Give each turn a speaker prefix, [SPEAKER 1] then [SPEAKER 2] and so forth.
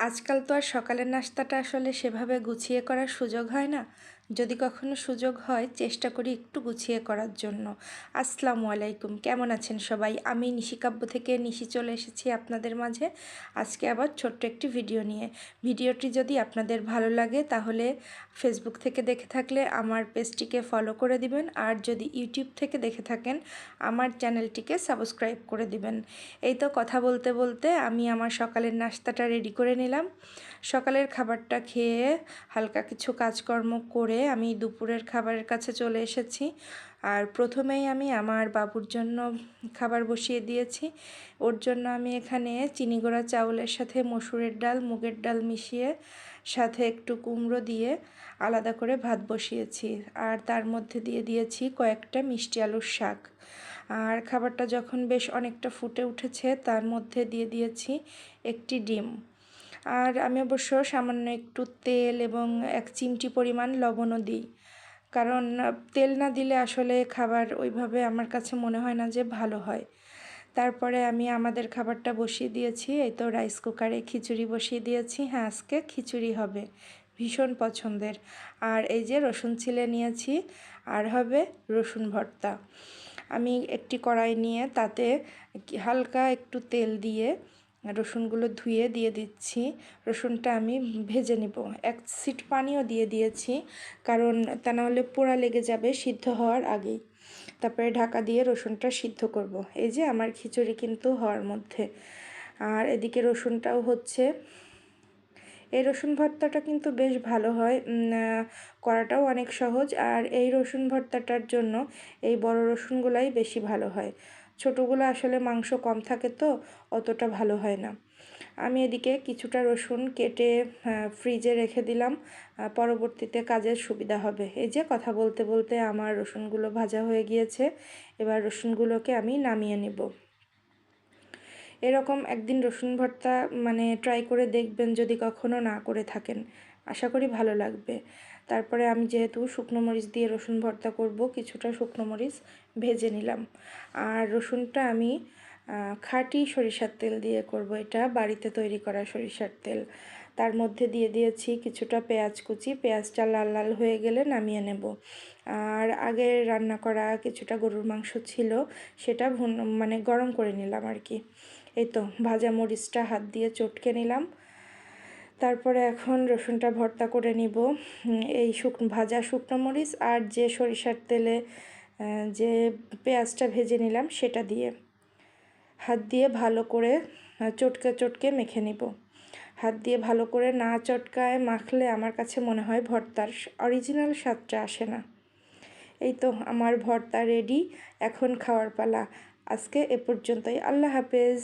[SPEAKER 1] আজকাল তো আর সকালের নাস্তাটা আসলে সেভাবে গুছিয়ে করার সুযোগ হয় না। যদি কখনো সুযোগ হয় চেষ্টা করি একটু গুছিয়ে করার জন্য। আসসালামু আলাইকুম, কেমন আছেন সবাই? আমি নিশিকাব্য থেকে নিশি চলে এসেছি আপনাদের মাঝে আজকে আবার ছোট্ট একটি ভিডিও নিয়ে। ভিডিওটি যদি আপনাদের ভালো লাগে তাহলে ফেসবুক থেকে দেখে থাকলে আমার পেজটিকে ফলো করে দিবেন, আর যদি ইউটিউব থেকে দেখে থাকেন আমার চ্যানেলটিকে সাবস্ক্রাইব করে দিবেন। এই তো কথা বলতে বলতে আমি আমার সকালের নাস্তাটা রেডি করে নিলাম। সকালের খাবারটা খেয়ে হালকা কিছু কাজকর্ম করে আমি দুপুরের খাবারের কাছে চলে এসেছি। আর প্রথমেই আমি আমার বাবুর জন্য খাবার বসিয়ে দিয়েছি। ওর জন্য আমি এখানে চিনি গুঁড়া চাউলের সাথে মসুরের ডাল, মুগের ডাল মিশিয়ে সাথে একটু কুমড়ো দিয়ে আলাদা করে ভাত বসিয়েছি, আর তার মধ্যে দিয়ে দিয়েছি কয়েকটা মিষ্টি আলুর শাক। আর খাবারটা যখন বেশ অনেকটা ফুটে উঠেছে তার মধ্যে দিয়ে দিয়েছি একটি ডিম। আর আমি অবশ্য সামান্য একটু তেল এবং 1 চিমটি পরিমাণ লবণও দিই, কারণ তেল না দিলে আসলে খাবার ওইভাবে আমার কাছে মনে হয় না যে ভালো হয়। তারপরে আমি আমাদের খাবারটা বসিয়ে দিয়েছি। এই তো রাইস কুকারে খিচুড়ি বসিয়ে দিয়েছি। হ্যাঁ, আজকে খিচুড়ি হবে, ভীষণ পছন্দের। আর এই যে রসুন ছিলে নিয়েছি, আর হবে রসুন ভর্তা। আমি একটি কড়াই নিয়ে তাতে হালকা একটু তেল দিয়ে রসুনগুলো ধুয়ে দিয়ে দিচ্ছি। রসুনটা আমি ভেজে নিব, 1 সিট পানিও দিয়ে দিয়েছি, কারণ তা নাহলে পোড়া লেগে যাবে সিদ্ধ হওয়ার আগেই। তারপরে ঢাকা দিয়ে রসুনটা সিদ্ধ করব। এই যে আমার খিচুড়ি কিন্তু হওয়ার মধ্যে, আর এদিকে রসুনটাও হচ্ছে। এই রসুন ভর্তাটা কিন্তু বেশ ভালো হয়, করাটাও অনেক সহজ। আর এই রসুন ভর্তাটার জন্য এই বড় রসুনগুলাই বেশি ভালো হয়, ছোটোগুলো আসলে মাংস কম থাকে তো অতটা ভালো হয় না। আমি এদিকে কিছুটা রসুন কেটে ফ্রিজে রেখে দিলাম, পরবর্তীতে কাজের সুবিধা হবে। এই যে কথা বলতে বলতে আমার রসুনগুলো ভাজা হয়ে গিয়েছে। এবার রসুনগুলোকে আমি নামিয়ে নেব। এরকম একদিন রসুন ভর্তা ট্রাই করে দেখবেন যদি কখনো না করে থাকেন, আশা করি ভালো লাগবে। তারপরে আমি যেহেতু শুকনো মরিচ দিয়ে রসুন ভর্তা করব, কিছুটা শুকনো মরিচ ভেজে নিলাম। আর রসুনটা আমি খাঁটি সরিষার তেল দিয়ে করব, এটা বাড়িতে তৈরি করা সরিষার তেল। তার মধ্যে দিয়ে দিয়েছি কিছুটা পেঁয়াজ কুচি, পেঁয়াজটা লাল লাল হয়ে গেলে নামিয়ে নেব। আর আগে রান্না করা কিছুটা গরুর মাংস ছিল, সেটা গরম করে নিলাম আর কি। এই তো ভাজা মরিচটা হাত দিয়ে চটকে নিলাম। তারপরে এখন রসুনটা ভর্তা করে নিব এই ভাজা শুকনো মরিচ আর যে সরিষার তেলে যে পেঁয়াজটা ভেজে নিলাম সেটা দিয়ে হাত দিয়ে ভালো করে চটকে চটকে মেখে নিব। হাত দিয়ে ভালো করে না চটকায় মাখলে আমার কাছে মনে হয় ভর্তার অরিজিনাল স্বাদটা আসে না। এই তো আমার ভর্তা রেডি, এখন খাওয়ার পালা। আজকে এ পর্যন্তই, আল্লাহ হাফেজ।